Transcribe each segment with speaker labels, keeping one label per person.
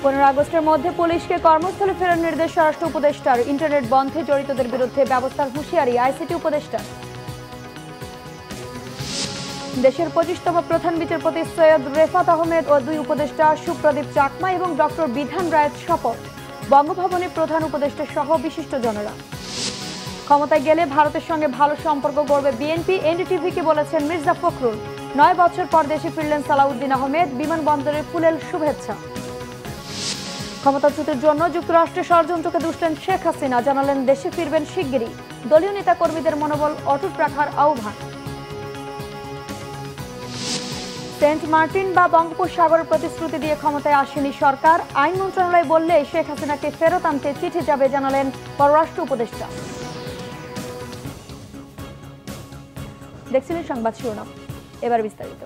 Speaker 1: 15 আগস্টের মধ্যে পুলিশকে কর্মস্থলে ফেরার নির্দেশ স্বরাষ্ট্র উপদেষ্টার। ইন্টারনেট বন্ধে জড়িতদের বিরুদ্ধে ব্যবস্থার হুঁশিয়ারি আইসিটি উপদেষ্টার। দেশের 25তম প্রধান বিচারপতি সৈয়দ রেফাত আহমেদ ও 2 উপদেষ্টা সুপ্রদীপ চাকমা এবং ডক্টর বিধান রায়ের শপথ। বঙ্গভবনে প্রধান উপদেষ্টা সহ বিশিষ্টজনেরা। ক্ষমতায় গেলে ভারতের সঙ্গে ভালো সম্পর্ক গড়বে বিএনপি, এনডিটিভিকে বলেছেন মির্জা ফখরুল। 9 বছর পর দেশে ফিরলেন সালাউদ্দিন আহমেদ, বিমানবন্দরে ফুলেল শুভেচ্ছা। ক্ষমতাচ্যুতির জন্য যুক্তরাষ্ট্রের ষড়যন্ত্রকে দুষলেন শেখ হাসিনা, জানালেন দেশে ফিরবেন শিগগিরই। দলীয় নেতা কর্মীদের মনোবল অটুট রাখার আহ্বান। সেন্ট মার্টিন বা বঙ্গোপসাগরের প্রতিশ্রুতি দিয়ে ক্ষমতায় আসেনি সরকার। আইন মন্ত্রণালয় বললে শেখ হাসিনাকে ফেরত আনতে চিঠি যাবে, জানালেন পররাষ্ট্র উপদেষ্টা। দেখছিলেন সংবাদ শিরোনাম, এবার বিস্তারিত।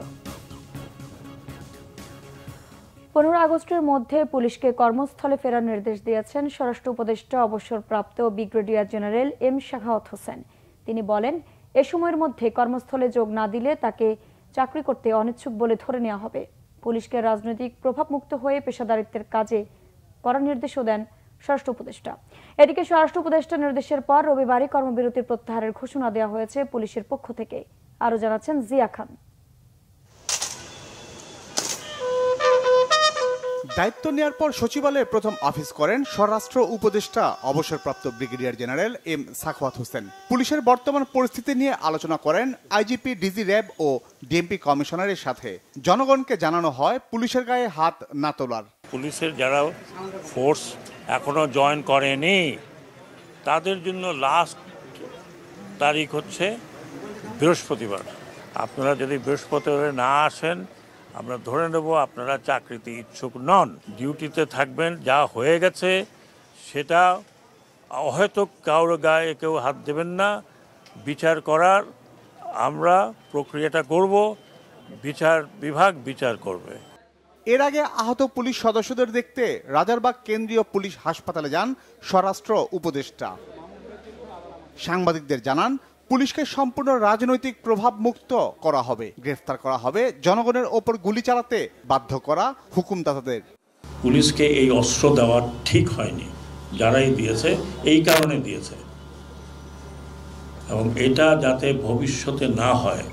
Speaker 1: 15 আগস্টের মধ্যে পুলিশকে কর্মস্থলে ফেরার নির্দেশ দিয়েছেন স্বরাষ্ট্র উপদেষ্টা অবসরপ্রাপ্ত brigadier general M Sakhawat Hossain. তিনি বলেন, এ সময়ের মধ্যে কর্মস্থলে যোগ না দিলে তাকে চাকরি করতে অনিচ্ছুক বলে ধরে নেওয়া হবে। পুলিশকে রাজনৈতিক প্রভাবমুক্ত হয়ে পেশাদারিত্বের কাজে করার নির্দেশও দেন স্বরাষ্ট্র উপদেষ্টা। এদিকে স্বরাষ্ট্র উপদেষ্টার নির্দেশের পর রবিবারই কর্মবিরতির প্রত্যাহারের ঘোষণা দেওয়া হয়েছে পুলিশের পক্ষ থেকে। আরো জানাচ্ছেন জিয়া খান।
Speaker 2: দায়িত্ব নেওয়ার পর সচিবালয়ে প্রথম অফিস করেন স্বরাষ্ট্র উপদেষ্টা অবসরপ্রাপ্ত brigadier general M Sakhawat Hossain. পুলিশের বর্তমান পরিস্থিতি নিয়ে আলোচনা করেন আইজিপি, ডিজি র্যাব ও ডিএমপি কমিশনারের সাথে। জনগণকে জানানো হয় পুলিশের গায়ে হাত না তোলার।
Speaker 3: পুলিশের যারা ফোর্স এখনো জয়েন করেনি তাদের জন্য লাস্ট তারিখ হচ্ছে বৃহস্পতিবার। আপনারা যদি বৃহস্পতিবার না আসেন আমরা ধরে নেব আপনারা চাকরিতে ইচ্ছুক নন, ডিউটিতে থাকবেন। যা হয়ে গেছে সেটা হয়তো কারোর গায়ে কেউ হাত দেবেন না। বিচার করার আমরা প্রক্রিয়াটা করব, বিচার বিভাগ বিচার করবে।
Speaker 2: এর আগে আহত পুলিশ সদস্যদের দেখতে রাজারবাগ কেন্দ্রীয় পুলিশ হাসপাতালে যান স্বরাষ্ট্র উপদেষ্টা। সাংবাদিকদের জানান, পুলিশকে সম্পূর্ণ রাজনৈতিক প্রভাব মুক্ত করা হবে, গ্রেফতার করা হবে জনগণের ওপর গুলি চালাতে বাধ্য করা হুকুমদাতাদের।
Speaker 3: পুলিশকে এই অস্ত্র দেওয়া ঠিক হয়নি, যারাই দিয়েছে এই কারণে দিয়েছে, এবং এটা যাতে ভবিষ্যতে না হয়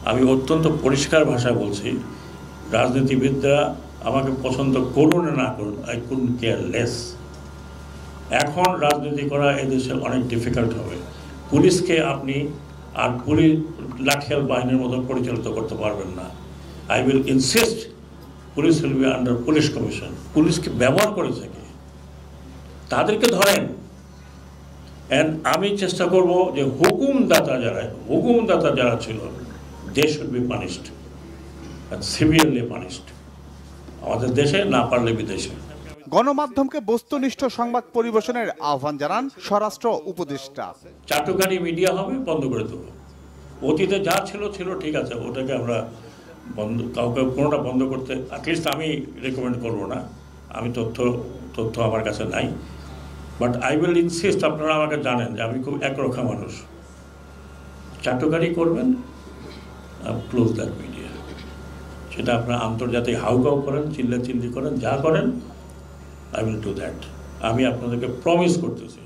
Speaker 3: আমি অত্যন্ত পরিষ্কার ভাষায় বলছি। রাজনীতিবিদরা আমাকে পছন্দ করুন না করুন, আই কুডন্ট কেয়ার লেস। এখন রাজনীতি করা এদেশে অনেক ডিফিকাল্ট হবে। পুলিশকে আপনি আর পুলিশ লাঠিয়াল বাহিনীর মতো পরিচালিত করতে পারবেন না। I will insist police will be under police commission. পুলিশকে ব্যবহার করেছে কি তাদেরকে ধরেন। অ্যান্ড আমি চেষ্টা করব যে হুকুমদাতা যারা ছিল they should be punished and severely punished. আমাদের দেশে, না পারলে বিদেশে।
Speaker 2: গণমাধ্যমকে বস্তুনিষ্ঠ সংবাদ পরিবেশনের আহ্বান জানান স্বরাষ্ট্র উপদেষ্টা।
Speaker 3: চাটুকারি মিডিয়া হবে বন্ধ করে দেবো। অতীতে যা ছিল ঠিক আছে, ওটাকে আমরা কাউকে কোনোটা বন্ধ করতে অ্যাটলিস্ট আমি রেকমেন্ড করবো না। আমি তথ্য আমার কাছে নাই, বাট আই উইল ইনসিস্ট। আপনারা আমাকে জানেন যে আমি খুব একরক্ষা মানুষ। চাটুকারি করবেন, ক্লোজ দ্যাট মিডিয়া। সেটা আপনারা আন্তর্জাতিক হাউকাউ করেন, চিল্লাচিল্লি করেন, যা করেন, I will do that. আমি আপনাদেরকে প্রমিস করতেছি।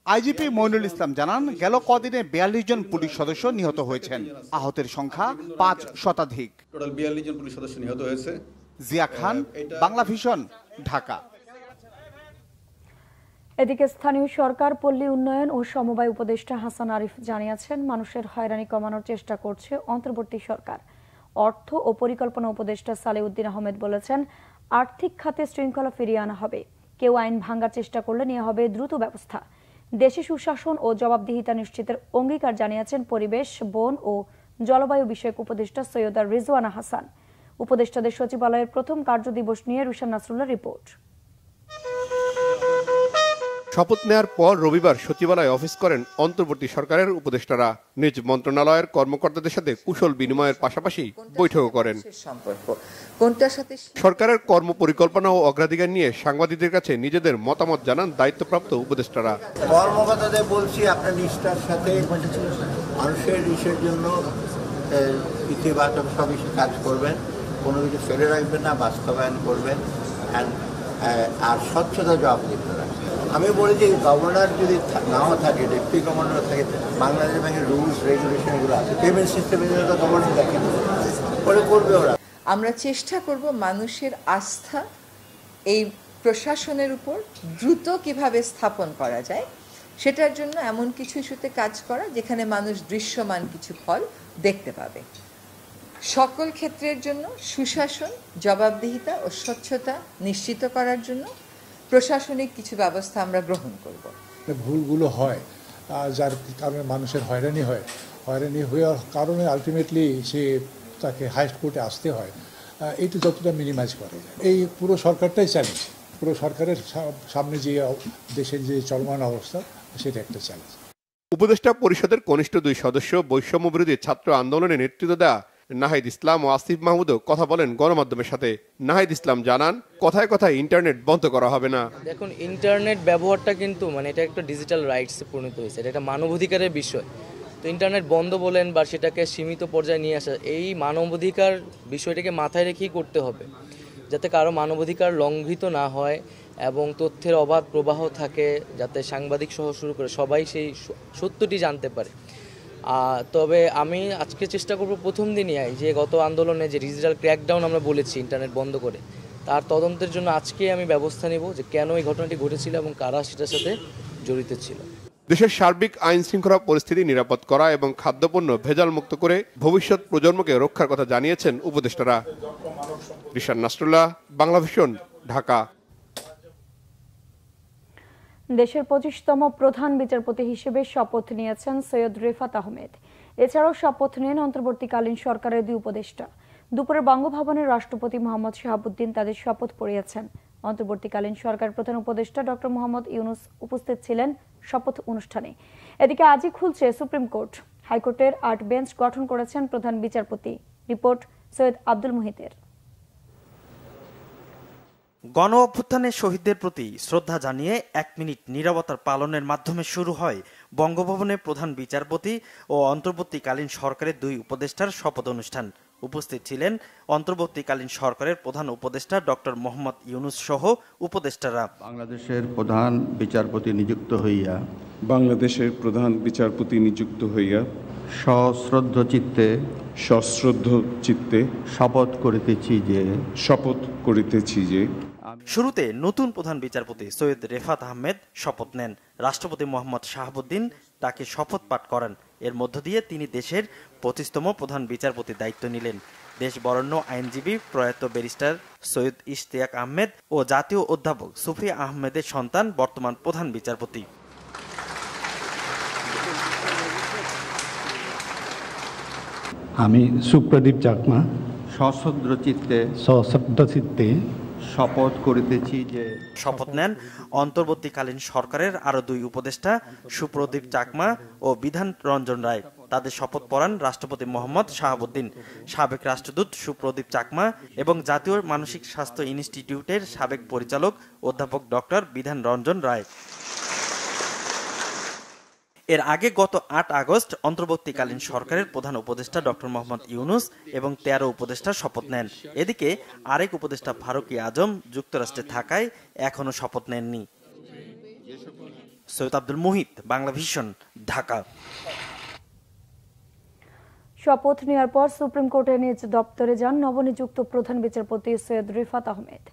Speaker 2: আইজিপি মইনুল ইসলাম জানান, গেল কদিনে 42 জন পুলিশ সদস্য নিহত হয়েছেন। আহতের সংখ্যা 5 শতাধিক।
Speaker 4: টোটাল 42 জন পুলিশ সদস্য নিহত হয়েছে।
Speaker 2: জিয়া খান, বাংলা ভিশন, ঢাকা।
Speaker 1: এদিকে স্থানীয় সরকার, পল্লী উন্নয়ন ও সমবায় উপদেষ্টা হাসান আরিফ জানিয়েছেন, মানুষের হয়রানি কমানোর চেষ্টা করছে অন্তর্বর্তী সরকার। অর্থ ও পরিকল্পনা উপদেষ্টা সালেউদ্দিন আহমেদ বলেছেন, আর্থিক খাতে শৃঙ্খলা ফিরিয়ে আনা হবে। কেউ আইন ভাঙার চেষ্টা করলে নেওয়া হবে দ্রুত ব্যবস্থা। দেশে সুশাসন ও জবাবদিহিতা নিশ্চিতের অঙ্গীকার জানিয়েছেন পরিবেশ, বন ও জলবায়ু বিষয়ক উপদেষ্টা সৈয়দা রিজওয়ানা হাসান। উপদেষ্টাদের সচিবালয়ের প্রথম কার্যদিবস নিয়ে রুশান নাসরুল্লাহ রিপোর্ট।
Speaker 5: শপথ নেওয়ার পর রবিবার সচিবালয়ে অফিস করেন অন্তর্বর্তী সরকারের উপদেষ্টারা। নিজ মন্ত্রণালয়ের কর্মকর্তাদের সাথে কুশল বিনিময়ের পাশাপাশি বৈঠকও করেন। সরকারের কর্ম পরিকল্পনা ও অগ্রাধিকার নিয়ে সাংবাদিকদের কাছে নিজেদের মতামত জানান দায়িত্বপ্রাপ্ত উপদেষ্টারা।
Speaker 6: কর্মকর্তাদের বলছি, আপনার নিষ্ঠার সাথে মানুষের ইসের জন্য ইতিবাচক সব কাজ করবেন, কোনো কিছু ফেলে রাখবেন না, বাস্তবায়ন করবেন। আর স্বচ্ছতা জবাবদিহিতা রাখে। আমি বলি যে গভর্নর যদি নাও থাকে, ডেপুটি গভর্নর থাকে, বাংলাদেশ ব্যাংকের রুলস রেগুলেশন এগুলো আছে, পেমেন্ট সিস্টেমের জন্য গভর্নর দেখে পরে করবে ওরা।
Speaker 7: আমরা চেষ্টা করব মানুষের আস্থা এই প্রশাসনের উপর দ্রুত কিভাবে স্থাপন করা যায় সেটার জন্য এমন কিছু ইস্যুতে কাজ করা যেখানে মানুষ দৃশ্যমান কিছু ফল দেখতে পাবে। সকল ক্ষেত্রের জন্য সুশাসন, জবাবদিহিতা ও স্বচ্ছতা নিশ্চিত করার জন্য প্রশাসনিক কিছু ব্যবস্থা আমরা গ্রহণ করব।
Speaker 8: ভুলগুলো হয় যার কারণে মানুষের হয়রানি হয়, হয়রানি হওয়ার কারণে আলটিমেটলি সে তাকে হাইস্ট কোর্টে আসতে হয়, এইটা যতটা মিনিমাইজ করা যায়। এই পুরো সরকারটাই চ্যালেঞ্জ, পুরো সরকারের সামনে যে দেশের যে চলমান অবস্থা সেটা একটা চ্যালেঞ্জ।
Speaker 5: উপদেষ্টা পরিষদের কনিষ্ঠ 2 সদস্য বৈষম্য বিরোধী ছাত্র আন্দোলনে নেতৃত্ব দেওয়া নাহিদ ইসলাম ও আসিফ মাহমুদও কথা বলেন গণমাধ্যমের সাথে। নাহিদ ইসলাম জানান, কথায় কথায় ইন্টারনেট বন্ধ করা হবে না।
Speaker 9: দেখুন, ইন্টারনেট ব্যবহারটা কিন্তু এটা একটা ডিজিটাল রাইটসে পরিণত হয়েছে, এটা একটা মানবাধিকারের বিষয়। তো ইন্টারনেট বন্ধ বলেন বা সেটাকে সীমিত পর্যায়ে নিয়ে আসা, এই মানবাধিকার বিষয়টাকে মাথায় রেখেই করতে হবে, যাতে কারো মানবাধিকার লঙ্ঘিত না হয় এবং তথ্যের অবাধ প্রবাহ থাকে, যাতে সাংবাদিক সহ শুরু করে সবাই সেই সত্যটি জানতে পারে। তবে আমি আজকে চেষ্টা করব প্রথম দিনই যে গত আন্দোলনে যে ডিজিটাল ক্র্যাকডাউন আমরা বলেছি ইন্টারনেট বন্ধ করে, তার তদন্তের জন্য আজকে আমি ব্যবস্থা নেব যে কেন এই ঘটনাটি ঘটেছিল এবং কারা সেটার সাথে জড়িত ছিল।
Speaker 5: দেশের সার্বিক আইন শৃঙ্খলা পরিস্থিতি নিরাপদ করা এবং খাদ্যপণ্য ভেজাল মুক্ত করে ভবিষ্যৎ প্রজন্মকে রক্ষার কথা জানিয়েছেন উপদেষ্টারা। রিশান নাসরুল্লাহ, বাংলাভিশন, ঢাকা।
Speaker 1: দেশের 25তম প্রধান বিচারপতি হিসেবে শপথ নিয়েছেন সৈয়দ রেফাত আহমেদ। এছাড়াও শপথ নেন অন্তর্বর্তীকালীন সরকারের 2 উপদেষ্টা। দুপুরে বঙ্গভবনের রাষ্ট্রপতি মোহাম্মদ শাহাবুদ্দিন তাদের শপথ পড়িয়েছেন। অন্তর্বর্তীকালীন সরকার প্রধান উপদেষ্টা ডক্টর মোহাম্মদ ইউনুস উপস্থিত ছিলেন শপথ অনুষ্ঠানে। এদিকে আজই খুলছে সুপ্রিম কোর্ট। হাইকোর্টের 8 বেঞ্চ গঠন করেছেন প্রধান বিচারপতি। রিপোর্ট সৈয়দ আব্দুল মুহিতের।
Speaker 10: গণ অভ্যুত্থানের শহীদদের প্রতি শ্রদ্ধা জানিয়ে 1 মিনিট নীরবতার পালনের মাধ্যমে শুরু হয় বঙ্গভবনের প্রধান বিচারপতি ও অন্তর্বর্তীকালীন সরকারের 2 উপদেষ্টার শপথ অনুষ্ঠান। উপস্থিত ছিলেন অন্তর্বর্তীকালীন সরকারের প্রধান উপদেষ্টা ডক্টর মোহাম্মদ ইউনুস সহ উপদেষ্টারা।
Speaker 11: বাংলাদেশের প্রধান বিচারপতি নিযুক্ত হইয়া সশ্রদ্ধ চিত্তে শপথ করিতেছি যে
Speaker 10: শুরুতে নতুন প্রধান বিচারপতি সৈয়দ রেফাত আহমেদ শপথ নেন। রাষ্ট্রপতি মোহাম্মদ শাহাবুদ্দিন তাকে শপথ পাঠ করেন। এর মধ্য দিয়ে তিনি দেশের 25তম প্রধান বিচারপতির দায়িত্ব নিলেন। দেশ বরেণ্য আইনজীবী প্রয়াত ব্যারিস্টার সৈয়দ ইশতিয়াক আহমেদ ও জাতীয় অধ্যাপক সুফি আহমেদের সন্তান বর্তমান প্রধান বিচারপতি।
Speaker 12: আমি সুপ্রদীপ চাকমা
Speaker 11: সশ্রদ্ধ চিত্তে শপথ করিতেছি যে
Speaker 10: শপথ নেন অন্তর্বর্তীকালীন সরকারের আরো 2 উপদেষ্টা সুপ্রদীপ চাকমা ও বিধান রঞ্জন রায়। তাদের শপথ পড়ান রাষ্ট্রপতি মোহাম্মদ শাহাবুদ্দিন, সাবেক রাষ্ট্রদূত সুপ্রদীপ চাকমা এবং জাতীয় মানসিক স্বাস্থ্য ইনস্টিটিউটের সাবেক পরিচালক অধ্যাপক ডক্টর বিধান রঞ্জন রায়। এর আগে গত 8 আগস্ট অন্তর্বর্তীকালীন সরকারের প্রধান উপদেষ্টা ডক্টর মোহাম্মদ ইউনুস এবং 13 উপদেষ্টা শপথ নেন। এদিকে আরেক উপদেষ্টা ফারুক আজম যুক্তরাষ্ট্রে থাকায় এখনো শপথ নেননি। সৈয়দ আব্দুল মুহিত, বাংলাভিশন, ঢাকা।
Speaker 1: শপথ নেওয়ার পর সুপ্রিম কোর্টের নিজ দপ্তরে যান নবনিযুক্ত প্রধান বিচারপতি সৈয়দ রেফাত আহমেদ।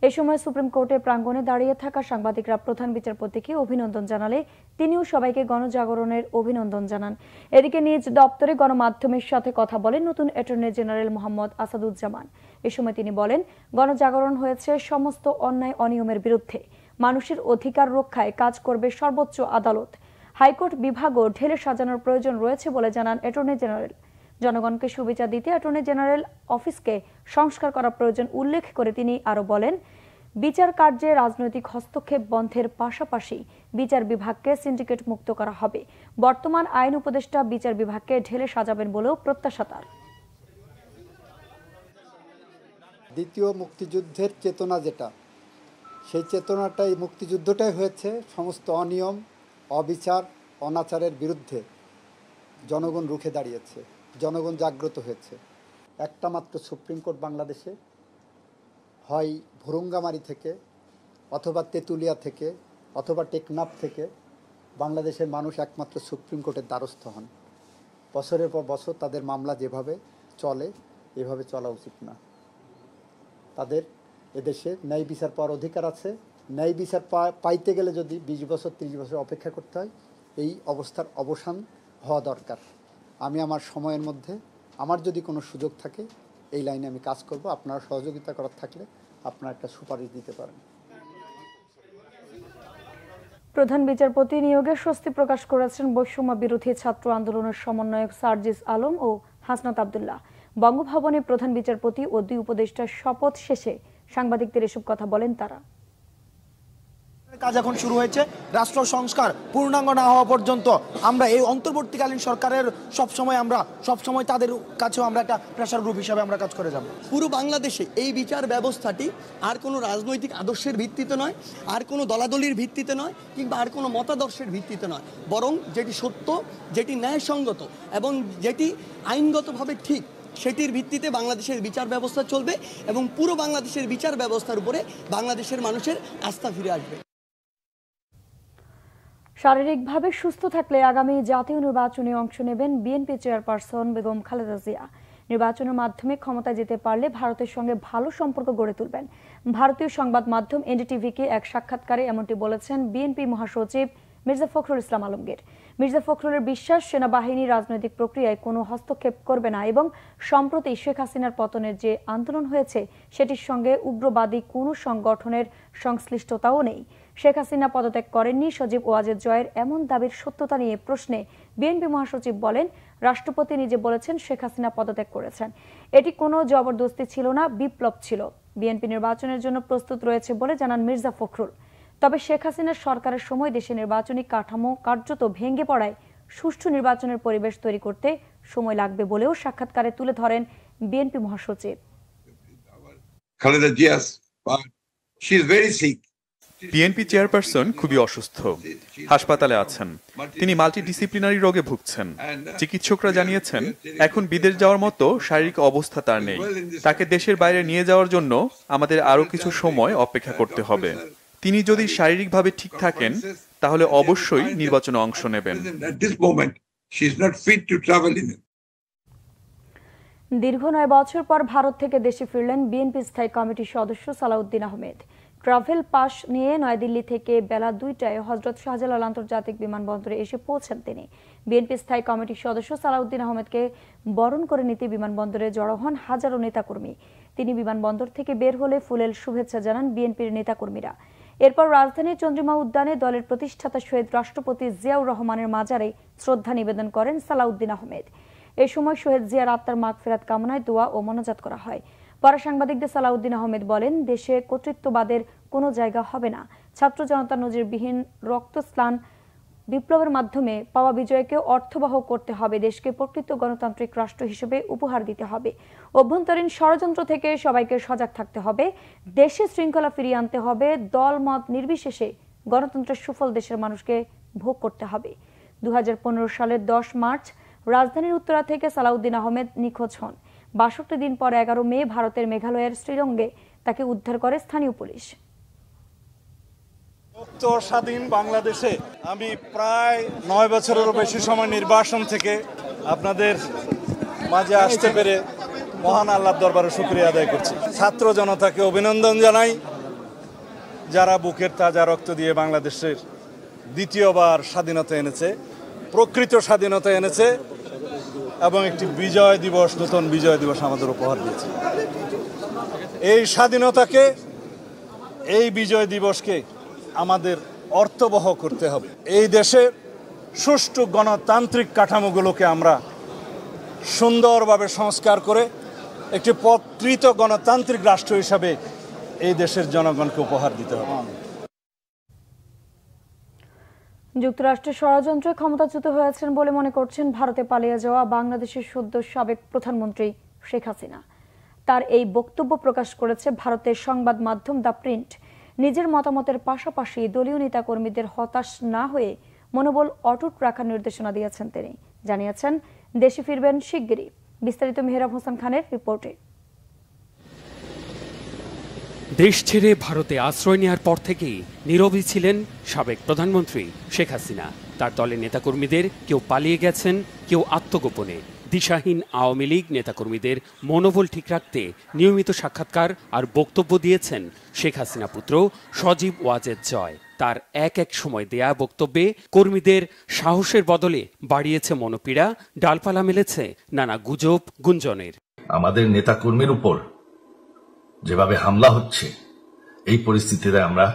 Speaker 1: এ সময় সুপ্রিম কোর্টের প্রাঙ্গণে দাঁড়িয়ে থাকা সাংবাদিকরা প্রধান বিচারপতিকে অভিনন্দন জানালে তিনিও সবাইকে গণজাগরণের অভিনন্দন জানান। এদিকে নিজ দপ্তরে গণমাধ্যমের সাথে কথা বলেন নতুন অ্যাটর্নি জেনারেল মোহাম্মদ আসাদুজ্জামান। এ সময় তিনি বলেন, গণজাগরণ হয়েছে সমস্ত অন্যায় অনিয়মের বিরুদ্ধে। মানুষের অধিকার রক্ষায় কাজ করবে সর্বোচ্চ আদালত। হাইকোর্ট বিভাগও ঢেলে সাজানোর প্রয়োজন রয়েছে বলে জানান অ্যাটর্নি জেনারেল। জনগণকে সুবিচার দিতে অ্যাটর্নি জেনারেল অফিসকে সংস্কার করা প্রয়োজন উল্লেখ করে তিনি আরো বলেন, বিচার কার্যে রাজনৈতিক হস্তক্ষেপ বন্ধের পাশাপাশি বিচার বিভাগকে সিন্ডিকেট মুক্ত করা হবে। বর্তমান আইন উপদেষ্টা বিচার বিভাগকে ঢেলে সাজাবেন বলেও প্রত্যাশা তার।
Speaker 13: দ্বিতীয় মুক্তিযুদ্ধের চেতনা যেটা, সেই চেতনাটাই মুক্তিযুদ্ধটাই হয়েছে সমস্ত অনিয়ম, অবিচার, অনাচারের বিরুদ্ধে জনগণ রুখে দাঁড়িয়েছে, জনগণ জাগ্রত হয়েছে। একটা মাত্র সুপ্রিম কোর্ট বাংলাদেশে, হয় ভুরুঙ্গামারি থেকে অথবা তেঁতুলিয়া থেকে অথবা টেকনাফ থেকে বাংলাদেশের মানুষ একমাত্র সুপ্রিম কোর্টের দ্বারস্থ হন। বছরের পর বছর তাদের মামলা যেভাবে চলে এভাবে চলা উচিত না। তাদের এদেশে ন্যায় বিচার পাওয়ার অধিকার আছে। ন্যায় বিচার পাইতে গেলে যদি 20 বছর 30 বছর অপেক্ষা করতে হয়, এই অবস্থার অবসান হওয়া দরকার। আমি আমার সময়ের মধ্যে আমার যদি কোনো সুযোগ থাকে এই লাইনে আমি কাজ করব। আপনারা সহযোগিতা করার থাকলে আপনারা একটা সুপারিশ দিতে পারেন।
Speaker 1: প্রধান বিচারপতি নিয়োগে স্বস্তি প্রকাশ করেছেন বৈষম্য বিরোধী ছাত্র আন্দোলনের সমন্বয়ক সার্জিস আলম ও হাসনাত আব্দুল্লাহ। বঙ্গভবনে প্রধান বিচারপতি ও 2 উপদেষ্টার শপথ শেষে সাংবাদিকদের এসব কথা বলেন তারা।
Speaker 14: কাজ এখন শুরু হয়েছে। রাষ্ট্র সংস্কার পূর্ণাঙ্গ না হওয়া পর্যন্ত আমরা এই অন্তর্বর্তীকালীন সরকারের সবসময় তাদের কাছেও আমরা একটা প্রেসার গ্রুপ হিসাবে আমরা কাজ করে যাব।
Speaker 15: পুরো বাংলাদেশে এই বিচার ব্যবস্থাটি আর কোনো রাজনৈতিক আদর্শের ভিত্তিতে নয়, আর কোনো দলাদলির ভিত্তিতে নয়, কিংবা আর কোনো মতাদর্শের ভিত্তিতে নয়, বরং যেটি সত্য, যেটি ন্যায়সঙ্গত এবং যেটি আইনগতভাবে ঠিক, সেটির ভিত্তিতে বাংলাদেশের বিচার ব্যবস্থা চলবে এবং পুরো বাংলাদেশের বিচার ব্যবস্থার উপরে বাংলাদেশের মানুষের আস্থা ফিরে আসবে।
Speaker 1: শারীরিকভাবে সুস্থ থাকলে আগামী জাতীয় নির্বাচনে অংশ নেবেন বিএনপি চেয়ারপারসন বেগম খালেদা জিয়া। নির্বাচনের মাধ্যমে ক্ষমতায় যেতে পারলে ভারতের সঙ্গে ভালো সম্পর্ক গড়ে তুলবেন। ভারতীয় সংবাদ মাধ্যম এনডিটিভিকে এক সাক্ষাৎকারে এমনটি বলেছেন বিএনপি মহাসচিব মির্জা ফখরুল ইসলাম আলমগীর। মির্জা ফখরুলের বিশ্বাস, সেনাবাহিনী রাজনৈতিক প্রক্রিয়ায় কোনো হস্তক্ষেপ করবে না এবং সম্প্রতি শেখ হাসিনার পতনের যে আন্দোলন হয়েছে সেটির সঙ্গে উগ্রবাদী কোনো সংগঠনের সংশ্লিষ্টতাও নেই। শেখ হাসিনা পদত্যাগ করেননি, সজীব ওয়াজেদ জয়ের এমন দাবির সত্যতা নিয়ে প্রশ্নে বিএনপি মহাসচিব বলেন, রাষ্ট্রপতি নিজে বলেছেন শেখ হাসিনা পদত্যাগ করেছেন। এটি কোনো জবরদস্তি ছিল না, বিপ্লব ছিল। বিএনপি নির্বাচনের জন্য প্রস্তুত রয়েছে বলে জানান মির্জা ফখরুল। তবে শেখ হাসিনার সরকারের সময় দেশে নির্বাচনী কাঠামো কার্যত ভেঙে পড়ায় সুষ্ঠু নির্বাচনের পরিবেশ তৈরি করতে সময় লাগবে বলেও সাক্ষাৎকারে তুলে ধরেন বিএনপি মহাসচিব।
Speaker 16: Khaleda Zia, she is very sick.
Speaker 17: BNP chairperson খুবই অসুস্থ, হাসপাতালে আছেন। তিনি মাল্টিডিসিপ্লিনারি রোগে ভুগছেন। চিকিৎসকরা জানিয়েছেন এখন বিদেশ যাওয়ার মতো শারীরিক অবস্থা তার নেই। তাকে দেশের বাইরে নিয়ে যাওয়ার জন্য আমাদের আরো কিছু সময় অপেক্ষা করতে হবে। তিনি যদি শারীরিকভাবে ঠিক থাকেন তাহলে অবশ্যই নির্বাচনে অংশ নেবেন।
Speaker 1: দীর্ঘ 9 বছর পর ভারত থেকে দেশে ফিরলেন বিএনপি স্থায়ী কমিটির সদস্য সালাউদ্দিন আহমেদ। ট্রাভেল পাস নিয়ে নয়াদিল্লি থেকে বেলা 2টায় হযরত শাহজালাল আন্তর্জাতিক বিমানবন্দরে এসে পৌঁছেন তিনি। বিএনপি স্থায়ী কমিটির সদস্য সালাউদ্দিন আহমেদকে বরণ করে নিতে বিমানবন্দরে জড়ো হন হাজারো নেতাকর্মী। তিনি বিমানবন্দর থেকে বের হলে ফুলেল শুভেচ্ছা জানান বিএনপির নেতাকর্মীরা। এরপর রাজধানীর চন্দ্রিমা উদ্যানে দলের প্রতিষ্ঠাতা শহীদ রাষ্ট্রপতি জিয়াউর রহমানের মাজারে শ্রদ্ধা নিবেদন করেন সালাউদ্দিন আহমেদ। এই সময় শহীদ জিয়ার আত্মার মাগফিরাত কামনায় দোয়া ও মোনাজাত করা হয়। পরে সাংবাদিকদের সালাউদ্দিন আহমেদ বলেন, দেশে কর্তৃত্ববাদের কোনো জায়গা হবে না। ছাত্র জনতার নজিরবিহীন রক্তস্নান বিপ্লবের মাধ্যমে পাওয়া বিজয়কে অর্থবহ করতে হবে। দেশকে প্রকৃত গণতান্ত্রিক রাষ্ট্র হিসেবে উপহার দিতে হবে। অভ্যন্তরীণ ষড়যন্ত্র থেকে সবাইকে সজাগ থাকতে হবে। দেশে শৃঙ্খলা ফিরিয়ে আনতে হবে। দল মত নির্বিশেষে গণতন্ত্রের সুফল দেশের মানুষকে ভোগ করতে হবে। 2015 সালের 10 মার্চ রাজধানীর উত্তরা থেকে সালাউদ্দিন আহমেদ নিখোঁজ হন। 62 দিন পর 11 মে ভারতের মেঘালয়ের শ্রীরঙ্গে তাকে উদ্ধার করে স্থানীয় পুলিশ।
Speaker 18: মুক্ত স্বাধীন বাংলাদেশে আমি প্রায় 9 বছরেরও বেশি সময় নির্বাসন থেকে আপনাদের মাঝে আসতে পেরে মহান আল্লাহর দরবারে শুকরিয়া আদায় করছি। ছাত্র জনতাকে অভিনন্দন জানাই, যারা বুকের তাজা রক্ত দিয়ে বাংলাদেশের দ্বিতীয়বার স্বাধীনতা এনেছে, প্রকৃত স্বাধীনতা এনেছে এবং একটি বিজয় দিবস, নতুন বিজয় দিবস আমাদের উপহার দিয়েছে। এই স্বাধীনতাকে, এই বিজয় দিবসকে আমাদের অর্থবহ করতে হবে। এই দেশে সুষ্ঠু গণতান্ত্রিক কাঠামোগুলোকে আমরা সুন্দরভাবে সংস্কার করে একটি প্রকৃত গণতান্ত্রিক রাষ্ট্র হিসাবে এই দেশের জনগণকে উপহার দিতে হবে।
Speaker 1: যুক্তরাষ্ট্রের ষড়যন্ত্রে ক্ষমতাচ্যুত হয়েছেন বলে মনে করছেন ভারতে পালিয়ে যাওয়া বাংলাদেশের সদ্য সাবেক প্রধানমন্ত্রী শেখ হাসিনা। তার এই বক্তব্য প্রকাশ করেছে ভারতের সংবাদ মাধ্যম দ্য প্রিন্ট। নিজের মতামতের পাশাপাশি দলীয় নেতাকর্মীদের হতাশ না হয়ে মনোবল অটুট রাখার নির্দেশনা দিয়েছেন তিনি। জানিয়েছেন দেশে ফিরবেন শিগগিরই। বিস্তারিত মেহরাব হোসেন খানের রিপোর্টে।
Speaker 19: দেশ ছেড়ে ভারতে আশ্রয় নেওয়ার পর থেকেই নীরবই ছিলেন সাবেক প্রধানমন্ত্রী শেখ হাসিনা। তার দলের নেতাকর্মীদের কেউ পালিয়ে গেছেন, কেউ আত্মগোপনে। দিশাহীন আওয়ামী লীগ নেতাকর্মীদের মনোবল ঠিক রাখতে নিয়মিত সাক্ষাৎকার আর বক্তব্য দিয়েছেন শেখ হাসিনা পুত্র সজীব ওয়াজেদ জয়। তার এক সময় দেয়া বক্তব্যে কর্মীদের সাহসের বদলে বাড়িয়েছে মনোপীড়া, ডালপালা মেলেছে নানা গুজব গুঞ্জনের।
Speaker 20: আমাদের নেতাকর্মীর উপর যেভাবে হামলা হচ্ছে, এই পরিস্থিতিতে আমরা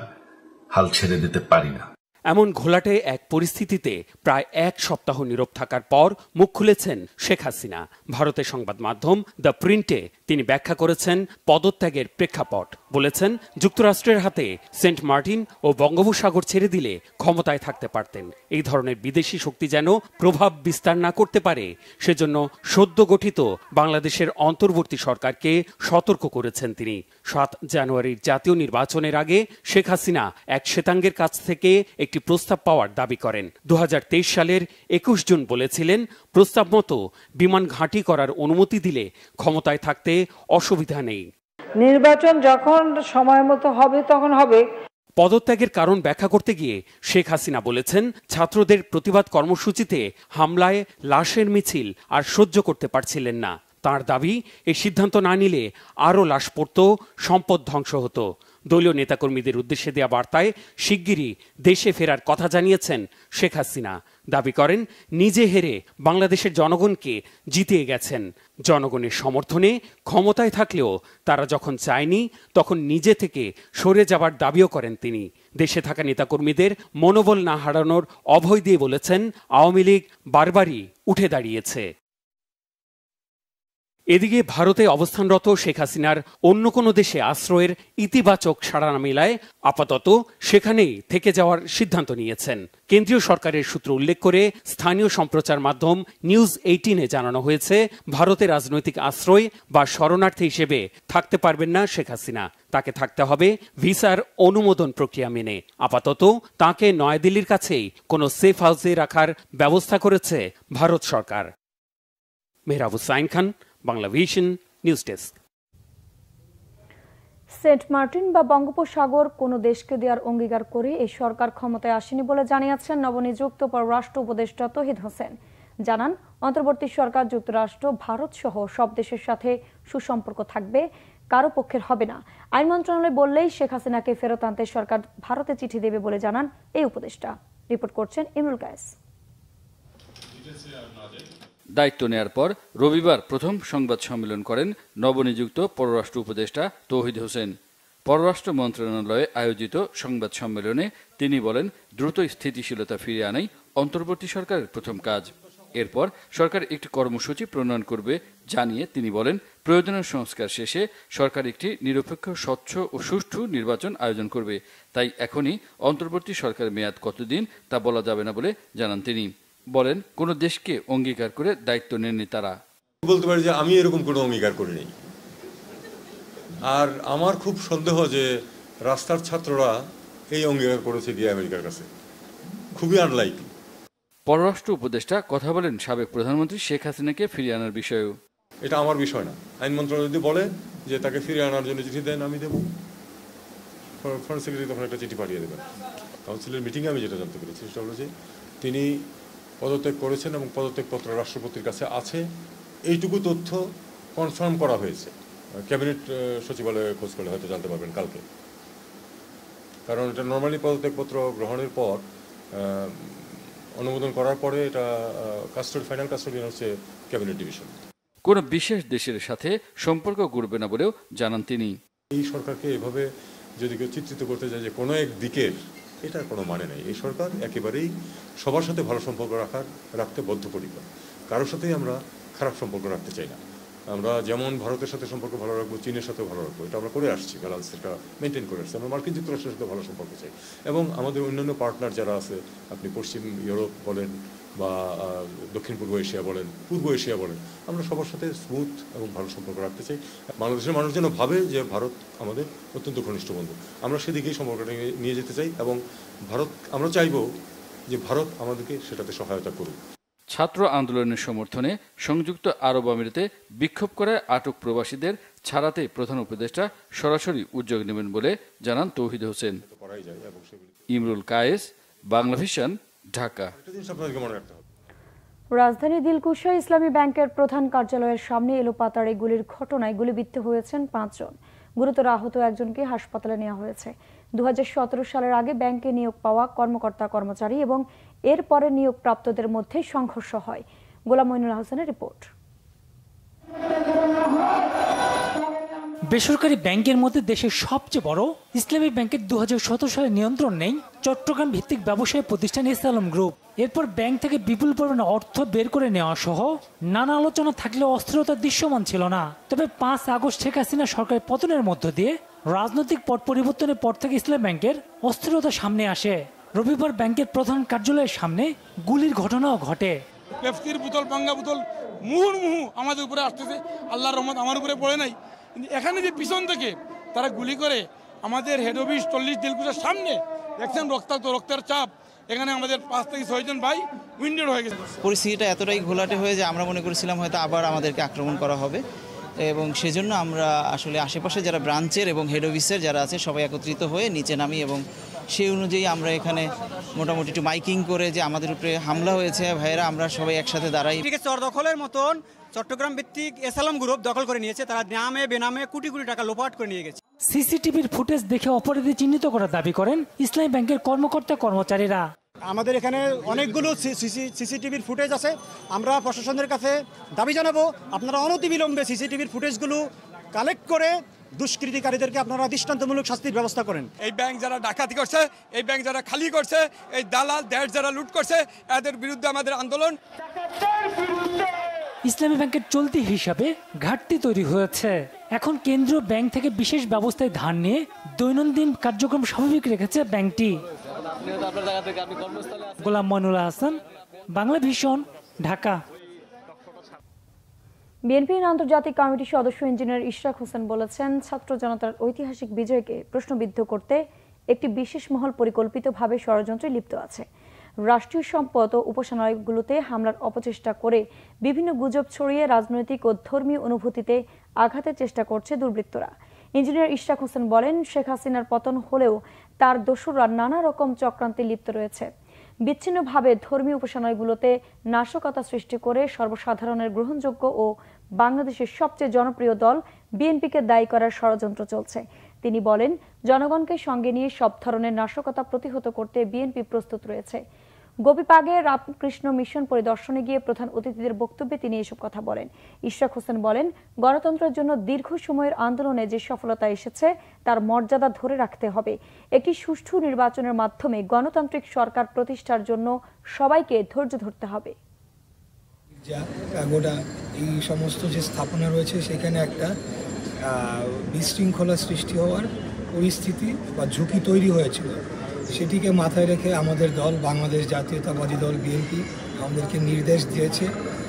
Speaker 20: হাল ছেড়ে দিতে পারি না।
Speaker 19: এমন ঘোলাটে এক পরিস্থিতিতে প্রায় এক সপ্তাহ নীরব থাকার পর মুখ খুলেছেন শেখ হাসিনা। ভারতের সংবাদ মাধ্যম দ্য প্রিন্টে তিনি ব্যাখ্যা করেছেন পদত্যাগের প্রেক্ষাপট। বলেছেন, যুক্তরাষ্ট্রের হাতে সেন্ট মার্টিন ও বঙ্গোপসাগর ছেড়ে দিলে ক্ষমতায় থাকতে পারতেন। এই ধরনের বিদেশি শক্তি যেন প্রভাব বিস্তার না করতে পারে, সেজন্য সদ্য গঠিত বাংলাদেশের অন্তর্বর্তী সরকারকে সতর্ক করেছেন তিনি। 7 জানুয়ারির জাতীয় নির্বাচনের আগে শেখ হাসিনা এক শ্বেতাঙ্গের কাছ থেকে একটি প্রস্তাব পাওয়ার দাবি করেন। 2023 সালের 21 জুন বলেছিলেন, প্রস্তাব মতো বিমান ঘাঁটি করার অনুমতি দিলে ক্ষমতায় থাকতে অসুবিধা নেই।
Speaker 21: নির্বাচন যখন সময় মতো হবে তখন হবে।
Speaker 19: পদত্যাগের কারণ ব্যাখ্যা করতে গিয়ে শেখ হাসিনা বলেছেন, ছাত্রদের প্রতিবাদ কর্মসূচিতে হামলায় লাশের মিছিল আর সহ্য করতে পারছিলেন না। তার দাবি, এই সিদ্ধান্ত না নিলে আরও লাশ পড়ত, সম্পদ ধ্বংস হতো। দলীয় নেতাকর্মীদের উদ্দেশ্যে দেয়া বার্তায় শিগগিরই দেশে ফেরার কথা জানিয়েছেন শেখ হাসিনা। দাবি করেন, নিজে হেরে বাংলাদেশের জনগণকে জিতিয়ে গেছেন। জনগণের সমর্থনে ক্ষমতায় থাকলেও তারা যখন চায়নি, তখন নিজে থেকে সরে যাবার দাবিও করেন তিনি। দেশে থাকা নেতাকর্মীদের মনোবল না হারানোর অভয় দিয়ে বলেছেন, আওয়ামী লীগ বারবারই উঠে দাঁড়িয়েছে। এদিকে ভারতে অবস্থানরত শেখ হাসিনার অন্য কোনো দেশে আশ্রয়ের ইতিবাচক সাড়া না মেলায় আপাতত সেখানেই থেকে যাওয়ার সিদ্ধান্ত নিয়েছেন। কেন্দ্রীয় সরকারের সূত্র উল্লেখ করে স্থানীয় সম্প্রচার মাধ্যম নিউজ 18-এ জানানো হয়েছে, ভারতে রাজনৈতিক আশ্রয় বা শরণার্থী হিসেবে থাকতে পারবেন না শেখ হাসিনা। তাকে থাকতে হবে ভিসার অনুমোদন প্রক্রিয়া মেনে। আপাতত তাকে নয়াদিল্লির কাছেই কোনো সেফ হাউসে রাখার ব্যবস্থা করেছে ভারত সরকার। Mehrab Hussain Khan, Bangla vision, news desk.
Speaker 1: Saint Martin বা বঙ্গোপসাগর কোনো দেশকে দেওয়ার অঙ্গীকার করে এই সরকার ক্ষমতায় আসেনি বলে জানিয়েছেন নবনিযুক্ত পররাষ্ট্র উপদেষ্টা তৌহিদ হোসেন। জানান, অন্তর্বর্তী সরকার যুক্তরাষ্ট্র, ভারত সহ সব দেশের সাথে সুসম্পর্ক থাকবে, কারো পক্ষের হবে না। আইন মন্ত্রণালয় বললেই শেখ হাসিনাকে ফেরত আনতে সরকার ভারতে চিঠি দেবে বলে জানান এই উপদেষ্টা। রিপোর্ট করছেন ইমরুল কায়েস।
Speaker 22: দায়িত্ব নেয়ার পর রবিবার প্রথম সংবাদ সম্মেলন করেন নবনিযুক্ত পররাষ্ট্র উপদেষ্টা তৌহিদ হোসেন। পররাষ্ট্র মন্ত্রণালয়ে আয়োজিত সংবাদ সম্মেলনে তিনি বলেন, দ্রুত স্থিতিশীলতা ফিরিয়ে আনাই অন্তর্বর্তী সরকারের প্রথম কাজ। এরপর সরকার একটি কর্মসূচি প্রণয়ন করবে জানিয়ে তিনি বলেন, প্রয়োজনীয় সংস্কার শেষে সরকার একটি নিরপেক্ষ, স্বচ্ছ ও সুষ্ঠু নির্বাচন আয়োজন করবে। তাই এখনই অন্তর্বর্তী সরকারের মেয়াদ কতদিন তা বলা যাবে না বলে জানান তিনি। বলেন, কোন দেশকে অঙ্গীকার করে দায়িত্ব নেননি তারা।
Speaker 23: বলতে পারি যে আমি এরকম কোনো অঙ্গীকার করিনি। আর আমার খুব সন্দেহ যে রাস্তার ছাত্ররা এই অঙ্গীকার করেছে গিয়ে আমেরিকার কাছে, খুবই আনলাইকলি।
Speaker 22: পররাষ্ট্র উপদেষ্টা কথা বলেন সাবেক প্রধানমন্ত্রী শেখ হাসিনাকে ফিরিয়ে আনার বিষয়েও।
Speaker 23: এটা আমার বিষয় না। আইন মন্ত্রণালয় যদি বলে যে তাকে ফিরিয়ে আনার জন্য চিঠি দেন, আমি দেবো। ফরেন সেক্রেটারি তখন একটা চিঠি পাঠিয়ে দেবেন। কাউন্সিলের মিটিংয়ে আমি যেটা জানতে পেরেছি সেটা হলো যে তিনি পদত্যাগ করেছেন এবং পদত্যাগপত্র রাষ্ট্রপতির কাছে আছে, এইটুকু তথ্য কনফার্ম করা হয়েছে। ক্যাবিনেট সচিবালয়ে খোঁজ করলে হয়তো জানতে পারবেন কালকে। কারণ এটা নর্মালি পদত্যাগপত্র গ্রহণের পর, অনুমোদন করার পরে এটা ফাইনাল কাস্টোডিয়ান হচ্ছে ক্যাবিনেট ডিভিশন।
Speaker 22: কোনো বিশেষ দেশের সাথে সম্পর্ক গড়বে না বলেও জানান তিনি।
Speaker 23: এই সরকারকে এভাবে যদি কেউ চিত্রিত করতে চায় যে কোনো এক দিকের, এটার কোনো মানে নেই। এই সরকার একেবারেই সবার সাথে ভালো সম্পর্ক রাখতে বদ্ধপরিকর। কারোর সাথেই আমরা খারাপ সম্পর্ক রাখতে চাই না। আমরা যেমন ভারতের সাথে সম্পর্ক ভালো রাখবো, চীনের সাথেও ভালো রাখবো, এটা আমরা করে আসছি, ব্যালেন্স এটা মেনটেন করে আসছি। আমরা মার্কিন যুক্তরাষ্ট্রের সাথে ভালো সম্পর্ক চাই এবং আমাদের অন্যান্য পার্টনার যারা আছে, আপনি পশ্চিম ইউরোপ বলেন বা দক্ষিণ পূর্ব এশিয়া বলেন, পূর্ব এশিয়া বলেন, আমরা সবার সাথে স্মুথ এবং ভালো সম্পর্ক রাখতে চাই। বাংলাদেশের মানুষ যেন ভাবে যে ভারত আমাদের অত্যন্ত ঘনিষ্ঠ বন্ধু। আমরা সেদিকেই সম্পর্কটা নিয়ে যেতে চাই এবং আমরা চাইব যে ভারত আমাদেরকে সেটাতে সহায়তা করুক।
Speaker 22: ছাত্র আন্দোলনের সমর্থনে সংযুক্ত আরব আমিরাতে বিক্ষোভ করে আটক প্রবাসীদের ছাড়াতে প্রধান উপদেষ্টা সরাসরি উদ্যোগ নেবেন বলে জানান তৌহিদ হোসেন। ইমরুল কায়েস, বাংলা ভিশন, ঢাকা।
Speaker 1: রাজধানী দিলকুশা ইসলামী ব্যাংকের প্রধান কার্যালয়ের সামনে এলোপাতাড়ি গুলির ঘটনায় গুলিবিদ্ধ হয়েছেন 5 জন। গুরুতর আহত একজনকে হাসপাতালে নেওয়া হয়েছে। 2017 সালের আগে ব্যাংকে নিয়োগ পাওয়া কর্মকর্তা কর্মচারী এবং এরপরে নিয়োগপ্রাপ্তদের মধ্যে সংঘর্ষ হয়। গোলাম মইনুল হাসানের রিপোর্ট।
Speaker 2: বেসরকারি ব্যাংকের মধ্যে দেশের সবচেয়ে বড় ইসলামী ব্যাংকের 2017 সালে নিয়ন্ত্রণ নেই চট্টগ্রাম ভিত্তিক ব্যবসায়ী প্রতিষ্ঠান এসআলম গ্রুপ। এরপর ব্যাংক থেকে বিপুল পরিমাণে অর্থ বের করে নেওয়া সহ নানা আলোচনা থাকলেও অস্থিরতা দৃশ্যমান ছিল না। তবে 5 আগস্ট শেখ হাসিনা সরকারের পতনের মধ্য দিয়ে রাজনৈতিক পট পরিবর্তনের পর থেকে ইসলামী ব্যাংকের অস্থিরতা সামনে আসে। রবিবার ব্যাংকের প্রধান কার্যালয়ের সামনে গুলির ঘটনাও ঘটে।
Speaker 3: পেপসির বোতল, ভাঙ্গা বোতল মুহুর্মুহু আমাদের উপরে আসতেছে। আল্লাহর রহমত আমার উপরে পড়ে নাই, কিন্তু এখানে যে পিছন থেকে তারা গুলি করে আমাদের হেড অফিস 40 দিলকুশার সামনে দেখছেন রক্তাক্ত, রক্তের চাপ। এখানে আমাদের 5 থেকে 6 জন ভাই উইন্ডেড হয়ে গেছে।
Speaker 4: পরিস্থিতিটা এতটাই ঘোলাটে হয়ে যে আমরা মনে করেছিলাম হয়তো আবার আমাদেরকে আক্রমণ করা হবে, এবং সেজন্য আমরা আসলে আশেপাশে যারা ব্রাঞ্চের এবং হেড অফিসের যারা আছে সবাই একত্রিত হয়ে নিচে নামি, এবং সেই অনুযায়ী আমরা এখানে মোটামুটি একটু মাইকিং করে যে আমাদের উপরে হামলা হয়েছে ভাইয়েরা, আমরা সবাই একসাথে দাঁড়াই।
Speaker 24: চর দখলের মতন চট্টগ্রাম ভিত্তিক এসআলম গ্রুপ দখল করে নিয়েছে। তারা নামে বেনামে কোটি কোটি টাকা লোপাট করে নিয়ে গেছে।
Speaker 2: সিসিটিভির ফুটেজ দেখে অপরাধী চিহ্নিত করার দাবি করেন ইসলামী ব্যাংকের কর্মকর্তা কর্মচারীরা।
Speaker 24: আমাদের এখানে অনেকগুলো সিসিটিভির ফুটেজ আছে। আমরা প্রশাসনের কাছে দাবি জানাবো, আপনারা অনতিবিলম্বে সিসিটিভির ফুটেজগুলো কালেক্ট করে দুষ্কৃতিকারীদেরকে আপনারা দৃষ্টান্তমূলক শাস্তির ব্যবস্থা করেন।
Speaker 3: এই ব্যাংক যারা ডাকাতি করছে, এই ব্যাংক যারা খালি করছে, এই দালাল দেশ যারা লুট করছে, এদের বিরুদ্ধে আমাদের আন্দোলন।
Speaker 2: ইসলামী ব্যাংকের চলতি হিসাবে ঘাটতি তৈরি হয়েছে। এখন কেন্দ্রীয় ব্যাংক থেকে বিশেষ ব্যবস্থায় ধার নিয়ে দৈনন্দিন কার্যক্রম স্বাভাবিক রেখেছে ব্যাংকটি। গোলাম মইনুল হাসান, বাংলা ভিশন, ঢাকা।
Speaker 1: বিএনপির আন্তর্জাতিক কমিটির সদস্য ইঞ্জিনিয়ার ইশরাক হোসেন বলেছেন, ছাত্র জনতার ঐতিহাসিক বিজয়কে প্রশ্নবিদ্ধ করতে একটি বিশেষ মহল পরিকল্পিতভাবে ষড়যন্ত্রে লিপ্ত আছে। রাষ্ট্রীয় সম্পদ ও উপাসনালয়গুলোতে হামলার অপচেষ্টা করে বিভিন্ন গুজব ছড়িয়ে রাজনৈতিক ও ধর্মীয় অনুভূতিতে আঘাতের চেষ্টা করছে দুর্বৃত্তরা। ইঞ্জিনিয়ার ইশরাক হোসেন বলেন, শেখ হাসিনার পতন হলেও তার দোসররা নানা রকম চক্রান্তে লিপ্ত রয়েছে। বিচ্ছিন্নভাবে ধর্মীয় উপাসনালয়গুলোতে নাশকতা সৃষ্টি করে সর্বসাধারণের গ্রহণযোগ্য ও বাংলাদেশের সবচেয়ে জনপ্রিয় দল বিএনপিকে দায়ী করার ষড়যন্ত্র চলছে। তিনি বলেন, জনগণকে সঙ্গে নিয়ে সব ধরনের নাশকতা প্রতিহত করতে বিএনপি প্রস্তুত রয়েছে। গোপীবাগে রামকৃষ্ণ মিশন পরিদর্শনে গিয়ে প্রধান অতিথিদের বক্তব্যে তিনি এসব কথা বলেন। ইশরাক হোসেন বলেন, গণতন্ত্রের জন্য দীর্ঘ সময়ের আন্দোলনে যে সফলতা এসেছে তার মর্যাদা ধরে রাখতে হবে। একটি সুষ্ঠু নির্বাচনের মাধ্যমে গণতান্ত্রিক সরকার প্রতিষ্ঠার জন্য সবাইকে ধৈর্য ধরতে হবে।
Speaker 25: এই সমস্ত যে স্থাপনা রয়েছে সেখানে একটা বিশৃঙ্খলা সৃষ্টি হওয়ার পরিস্থিতি বা ঝুঁকি তৈরি হয়েছিল। সেটিকে মাথায় রেখে আমাদের দল বাংলাদেশ জাতীয়তাবাদী দল বিএনপি আমাদেরকে নির্দেশ দিয়েছে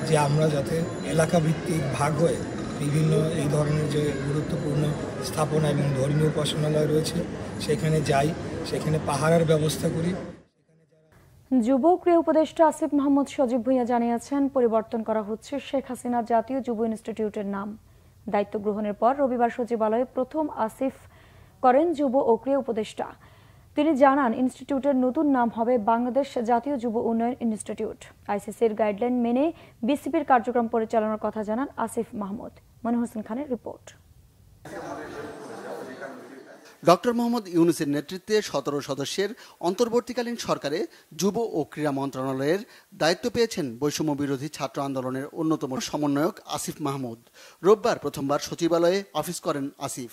Speaker 25: যে আমরা যাতে এলাকা ভিত্তিক ভাগ হয়ে বিভিন্ন এই ধরনের যে গুরুত্বপূর্ণ স্থাপনা এবং ধর্মীয় উপাসনালয় রয়েছে সেখানে যাই, সেখানে পাহারার ব্যবস্থা করি।
Speaker 1: যুব ক্রীড়া উপদেষ্টা আসিফ মাহমুদ সজীব ভুঁইয়া জানিয়েছেন, পরিবর্তন করা হচ্ছে শেখ হাসিনা জাতীয় যুব ইনস্টিটিউটের নাম। দায়িত্ব গ্রহণের পর রবিবার সচিবালয়ে প্রথম আসিফ করেন যুব ও ক্রীড়া উপদেষ্টা। তিনি জানান, ইনস্টিটিউটের নতুন নাম হবে বাংলাদেশ জাতীয় যুব উন্নয়ন ইনস্টিটিউট। আইসিসির গাইডলাইন মেনে বিসিবির কার্যক্রম পরিচালনার কথা জানান আসিফ মাহমুদ। মনির হোসেন খানের রিপোর্ট।
Speaker 26: ডক্টর মোহাম্মদ ইউনূসের নেতৃত্বে 17 সদস্যের অন্তর্বর্তীকালীন সরকারে যুব ও ক্রীড়া মন্ত্রণালয়ের দায়িত্ব পেয়েছেন বৈষম্য বিরোধী ছাত্র আন্দোলনের অন্যতম সমন্বয়ক আসিফ মাহমুদ। রোববার প্রথমবার সচিবালয়ে অফিস করেন আসিফ।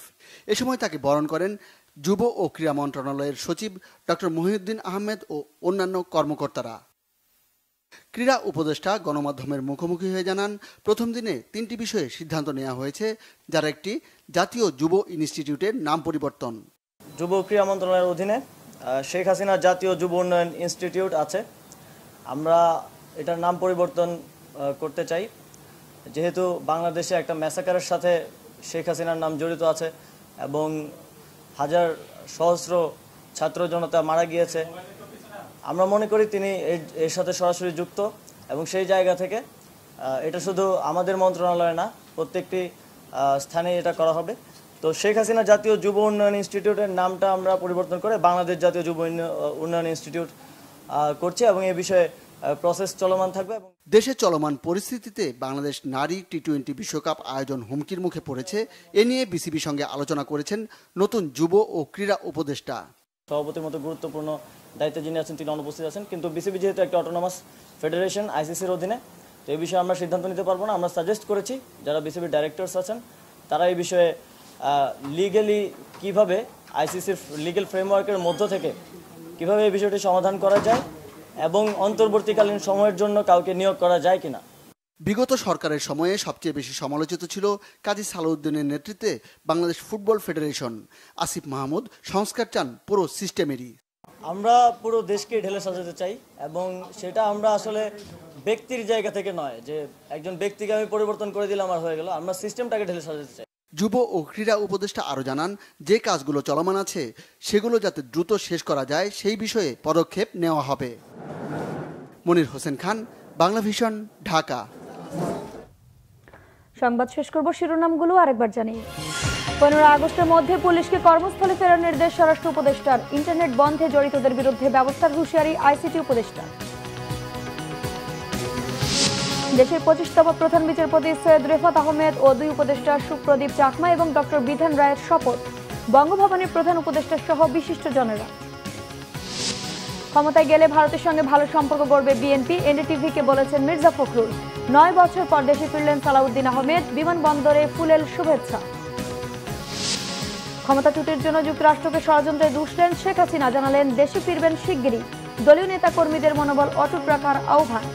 Speaker 26: এ সময় তাকে বরণ করেন যুব ও ক্রীড়া মন্ত্রণালয়ের সচিব ডক্টর মহিউদ্দিন আহমেদ ও অন্যান্য কর্মকর্তারা। ক্রীড়া উপদেষ্টা গণমাধ্যমের মুখোমুখি হয়ে জানান, প্রথম দিনে 3টি বিষয়ে সিদ্ধান্ত নেওয়া হয়েছে, যার একটি জাতীয় যুব ইনস্টিটিউটের নাম পরিবর্তন।
Speaker 27: যুব ক্রীড়া মন্ত্রণালয়ের অধীনে শেখ হাসিনা জাতীয় যুব উন্নয়ন ইনস্টিটিউট আছে। আমরা এটার নাম পরিবর্তন করতে চাই, যেহেতু বাংলাদেশে একটা ম্যাসাকারের সাথে শেখ হাসিনার নাম জড়িত আছে এবং হাজার সহস্র ছাত্র জনতা মারা গিয়েছে। আমরা মনে করি তিনি এর সাথে সরাসরি যুক্ত এবং সেই জায়গা থেকে এটা শুধু আমাদের মন্ত্রণালয় না, প্রত্যেকটি স্থানে এটা করা হবে। তো শেখ হাসিনা জাতীয় যুব উন্নয়ন ইনস্টিটিউটের নামটা আমরা পরিবর্তন করে বাংলাদেশ জাতীয় যুব উন্নয়ন ইনস্টিটিউট করছি এবং এই বিষয়ে প্রসেস চলমান থাকবে।
Speaker 26: দেশে চলমান পরিস্থিতিতে বাংলাদেশ নারী টি-20 বিশ্বকাপ আয়োজন হুমকির মুখে পড়েছে। এ নিয়ে বিসিবির সঙ্গে আলোচনা করেছেন নতুন যুব ও ক্রীড়া উপদেষ্টা।
Speaker 27: সভাপতির মতো গুরুত্বপূর্ণ দায়িত্বে যিনি আছেন তিনি অনুপস্থিত আছেন, কিন্তু বিসিবি যেহেতু একটা অটোনমাস ফেডারেশন আইসিসির অধীনে, তো এই বিষয়ে আমরা সিদ্ধান্ত নিতে পারবো না। আমরা সাজেস্ট করেছি যারা বিসিবির ডাইরেক্টরস আছেন তারা এই বিষয়ে লিগ্যালি কিভাবে আইসিসির লিগ্যাল ফ্রেমওয়ার্কের মধ্য থেকে কিভাবে এই বিষয়টি সমাধান করা যায় এবং অন্তর্বর্তীকালীন সময়ের জন্য কাউকে নিয়োগ করা যায় কিনা।
Speaker 26: বিগত সরকারের সময়ে সবচেয়ে বেশি সমালোচিত ছিল কাজী সালাউদ্দিনের নেতৃত্বে বাংলাদেশ ফুটবল ফেডারেশন। আসিফ মাহমুদ সংস্কার চান পুরো সিস্টেমেরই।
Speaker 27: আমরা পুরো দেশকে ঢেলে সাজাতে চাই এবং সেটা আমরা আসলে ব্যক্তির জায়গা থেকে নয় যে একজন ব্যক্তিকে আমি পরিবর্তন করে দিলাম আর হয়ে গেল। আমরা সিস্টেমটাকে ঢেলে সাজাতে চাই।
Speaker 26: যুব ও ক্রীড়া উপদেষ্টা আরও জানান, যে কাজগুলো চলমান আছে সেগুলো যাতে দ্রুত শেষ করা যায় সেই বিষয়ে পদক্ষেপ নেওয়া হবে। মনির হোসেন খান, বাংলা ভিশন, ঢাকা।
Speaker 1: সংবাদ শেষ করব শিরোনামগুলো আরেকবার জানিয়ে। 15 আগস্টের মধ্যে পুলিশকে কর্মস্থলে ফেরার নির্দেশ স্বরাষ্ট্র উপদেষ্টার। ইন্টারনেট বন্ধে জড়িতদের বিরুদ্ধে ব্যবস্থার হুঁশিয়ারি আইসিটি উপদেষ্টা। দেশের 25তম প্রধান বিচারপতি সৈয়দ রেফাত আহমেদ ও 2 উপদেষ্টা সুপ্রদীপ চাকমা এবং ডক্টর বিধান রায়ের শপথ। বঙ্গভবনের প্রধান উপদেষ্টা সহ বিশিষ্টজনেরা। ক্ষমতায় গেলে ভারতের সঙ্গে ভালো সম্পর্ক গড়বে বিএনপি, এনডিটিভিকে বলেছেন মির্জা ফখরুল। 9 বছর পর দেশে ফিরলেন সালাউদ্দিন আহমেদ, বিমানবন্দরে ফুলেল শুভেচ্ছা। ক্ষমতাচ্যুতির জন্য যুক্তরাষ্ট্রকে ষড়যন্ত্রে দুষলেন শেখ হাসিনা, জানালেন দেশে ফিরবেন শিগগিরই। দলীয় নেতা কর্মীদের মনোবল অটুট রাখার আহ্বান।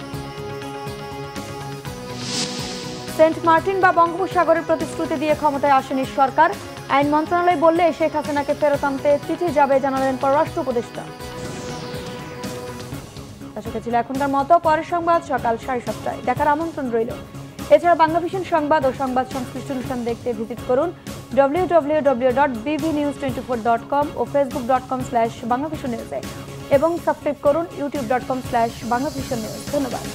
Speaker 1: সেন্ট মার্টিন বা বঙ্গোপসাগরের প্রতিশ্রুতি দিয়ে ক্ষমতায় আসেনি সরকার। আইন মন্ত্রণালয় বললে শেখ হাসিনাকে ফেরত আনতে চিঠি যাবে, জানালেন পররাষ্ট্র উপদেষ্টা। ছিল এখনকার মতো, পরের সংবাদ সকাল 7:30টায় দেখার আমন্ত্রণ রইল। এছাড়া বাংলা ভিশন সংবাদ ও সংবাদ সংশ্লিষ্ট অনুষ্ঠান দেখতে ভিজিট করুন www.bvnews24.com ও facebook.com/banglavishnnews এবং সাবস্ক্রাইব করুন youtube.com/banglavishnnews। ধন্যবাদ।